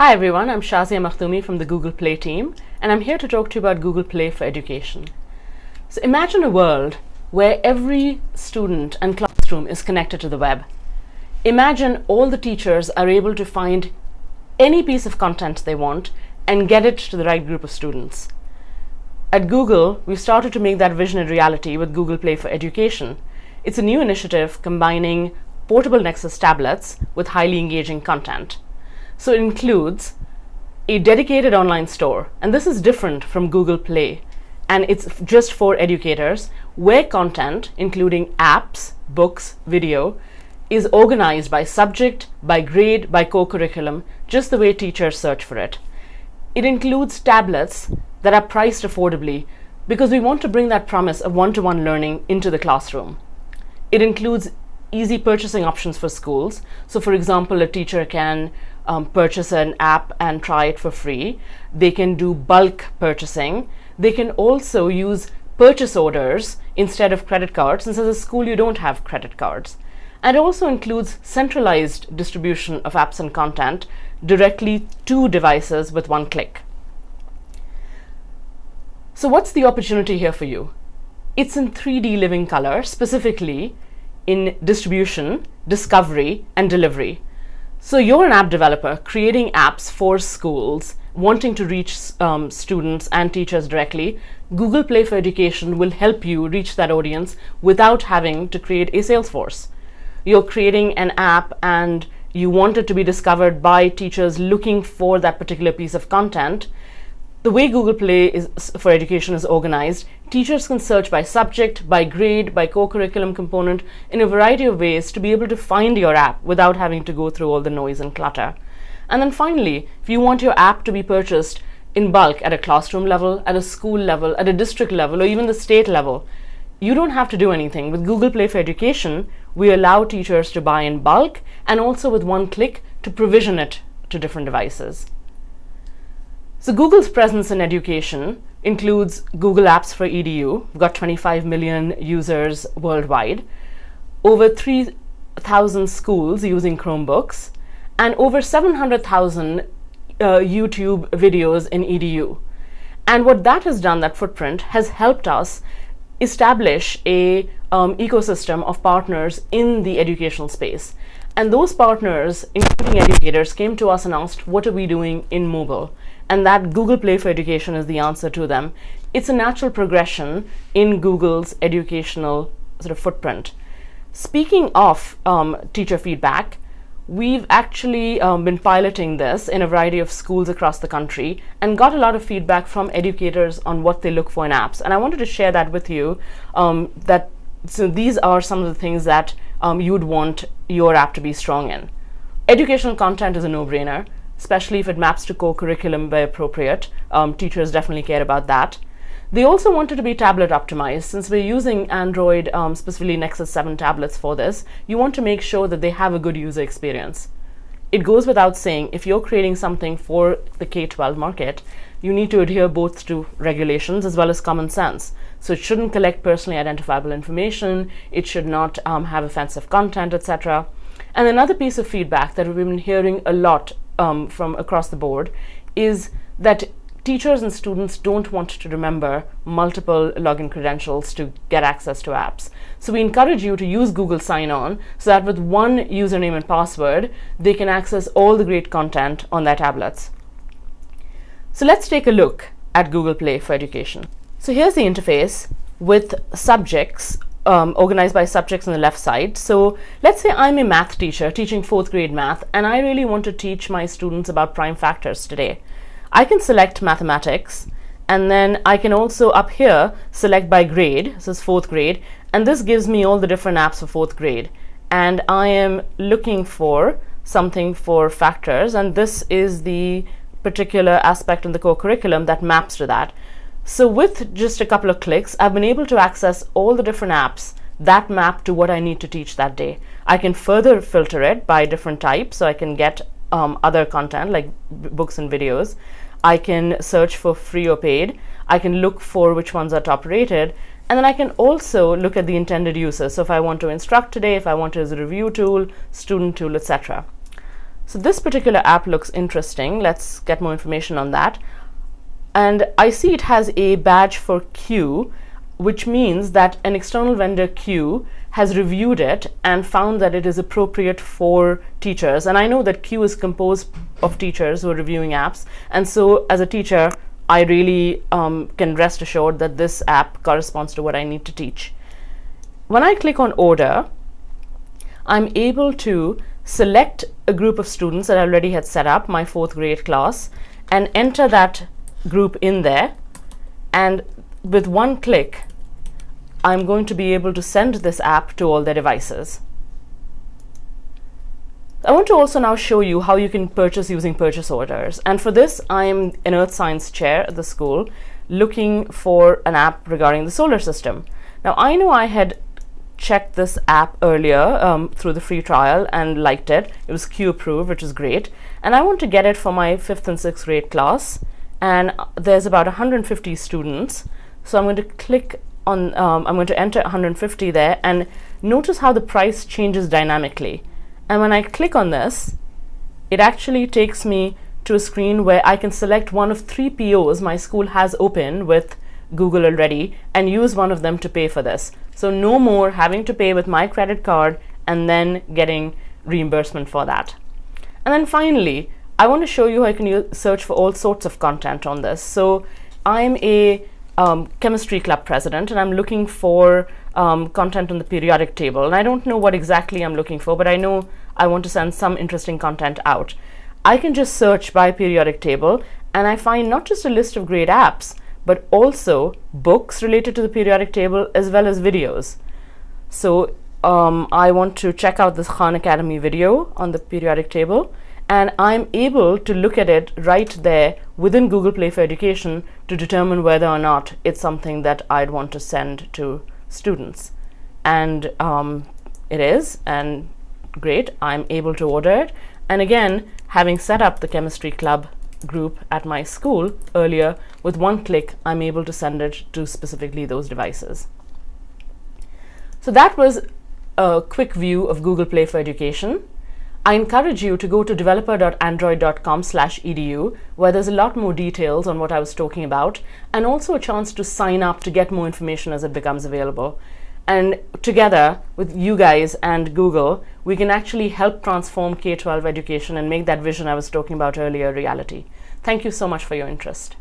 Hi everyone, I'm Shazia Makhdoumi from the Google Play team, and I'm here to talk to you about Google Play for Education. So imagine a world where every student and classroom is connected to the web. Imagine all the teachers are able to find any piece of content they want and get it to the right group of students. At Google, we've started to make that vision a reality with Google Play for Education. It's a new initiative combining portable Nexus tablets with highly engaging content. So it includes a dedicated online store, and this is different from Google Play, and it's just for educators, where content, including apps, books, video, is organized by subject, by grade, by co-curriculum, just the way teachers search for it. It includes tablets that are priced affordably because we want to bring that promise of one-to-one learning into the classroom. It includes easy purchasing options for schools. So for example, a teacher can purchase an app and try it for free. They can do bulk purchasing. They can also use purchase orders instead of credit cards, since as a school you don't have credit cards. And it also includes centralized distribution of apps and content directly to devices with one click. So what's the opportunity here for you? It's in 3D living color, specifically in distribution, discovery, and delivery. So you're an app developer creating apps for schools, wanting to reach students and teachers directly. Google Play for Education will help you reach that audience without having to create a sales force. You're creating an app and you want it to be discovered by teachers looking for that particular piece of content. The way Google Play for Education is organized, teachers can search by subject, by grade, by co-curriculum component in a variety of ways to be able to find your app without having to go through all the noise and clutter. And then finally, if you want your app to be purchased in bulk at a classroom level, at a school level, at a district level, or even the state level, you don't have to do anything. With Google Play for Education, we allow teachers to buy in bulk and also with one click to provision it to different devices. So Google's presence in education includes Google Apps for EDU. We've got 25 million users worldwide, over 3,000 schools using Chromebooks, and over 700,000 YouTube videos in EDU. And what that has done, that footprint, has helped us establish a ecosystem of partners in the educational space. And those partners, including educators, came to us and asked, what are we doing in mobile? And that Google Play for Education is the answer to them. It's a natural progression in Google's educational sort of footprint. Speaking of teacher feedback, we've actually been piloting this in a variety of schools across the country and got a lot of feedback from educators on what they look for in apps. And I wanted to share that with you, so these are some of the things that you would want your app to be strong in. Educational content is a no-brainer, especially if it maps to co-curriculum where appropriate. Teachers definitely care about that. They also wanted to be tablet optimized. Since we're using Android, specifically Nexus 7 tablets for this, you want to make sure that they have a good user experience. It goes without saying, if you're creating something for the K-12 market, you need to adhere both to regulations as well as common sense. So it shouldn't collect personally identifiable information, it should not have offensive content, etc. And another piece of feedback that we've been hearing a lot from across the board is that teachers and students don't want to remember multiple login credentials to get access to apps. So we encourage you to use Google Sign-On so that with one username and password, they can access all the great content on their tablets. So let's take a look at Google Play for Education. So here's the interface with subjects organized by subjects on the left side. So let's say I'm a math teacher teaching 4th grade math and I really want to teach my students about prime factors today. I can select mathematics and then I can also up here select by grade. This is 4th grade, and this gives me all the different apps for 4th grade. And I am looking for something for factors, and this is the particular aspect in the co-curriculum that maps to that. So with just a couple of clicks, I've been able to access all the different apps that map to what I need to teach that day. I can further filter it by different types, so I can get other content like books and videos. I can search for free or paid. I can look for which ones are top rated, and then I can also look at the intended uses. So if I want to instruct today, if I want it as a review tool, student tool, etc. So this particular app looks interesting. Let's get more information on that. And I see it has a badge for Q, which means that an external vendor Q has reviewed it and found that it is appropriate for teachers. And I know that Q is composed of teachers who are reviewing apps. And so as a teacher, I really can rest assured that this app corresponds to what I need to teach. When I click on order, I'm able to select a group of students that I already had set up, my 4th grade class, and enter that group in there. And with one click, I'm going to be able to send this app to all their devices. I want to also now show you how you can purchase using purchase orders. And for this, I'm an earth science chair at the school looking for an app regarding the solar system. Now, I know I had checked this app earlier through the free trial and liked it. It was Q approved, which is great. And I want to get it for my 5th and 6th grade class. And there's about 150 students. So I'm going to click on, I'm going to enter 150 there, and notice how the price changes dynamically. And when I click on this, it actually takes me to a screen where I can select one of 3 POs my school has open with Google already and use one of them to pay for this. So no more having to pay with my credit card and then getting reimbursement for that. And then finally, I want to show you how I can search for all sorts of content on this. So I'm a chemistry club president, and I'm looking for content on the periodic table. And I don't know what exactly I'm looking for, but I know I want to send some interesting content out. I can just search by periodic table, and I find not just a list of great apps, but also books related to the periodic table as well as videos. So I want to check out this Khan Academy video on the periodic table, and I'm able to look at it right there within Google Play for Education to determine whether or not it's something that I'd want to send to students. And it is, and great, I'm able to order it. And again, having set up the chemistry club group at my school earlier, with one click, I'm able to send it to specifically those devices. So that was a quick view of Google Play for Education. I encourage you to go to developer.android.com/edu, where there's a lot more details on what I was talking about, and also a chance to sign up to get more information as it becomes available. And together with you guys and Google, we can actually help transform K-12 education and make that vision I was talking about earlier a reality. Thank you so much for your interest.